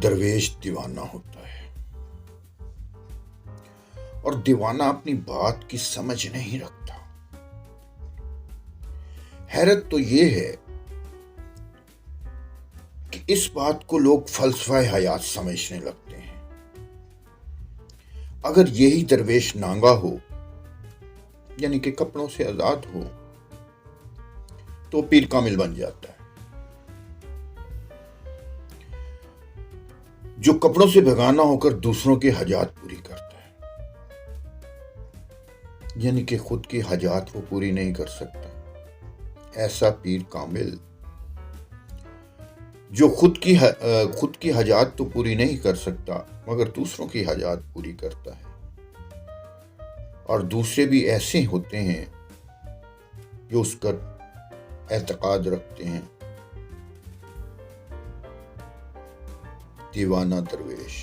درویش دیوانہ ہوتا ہے اور دیوانہ اپنی بات کی سمجھ نہیں رکھتا۔ حیرت تو یہ ہے کہ اس بات کو لوگ فلسفہ حیات سمجھنے لگتے ہیں۔ اگر یہی درویش نانگا ہو، یعنی کہ کپڑوں سے آزاد ہو، تو پیر کامل بن جاتا ہے۔ جو کپڑوں سے بھگانا ہو کر دوسروں کی حاجات پوری کرتا ہے، یعنی کہ خود کی حاجات وہ پوری نہیں کر سکتا، ایسا پیر کامل جو خود کی حاجات تو پوری نہیں کر سکتا مگر دوسروں کی حاجات پوری کرتا ہے، اور دوسرے بھی ایسے ہوتے ہیں جو اس پر اعتقاد رکھتے ہیں۔ دیوانہ درویش۔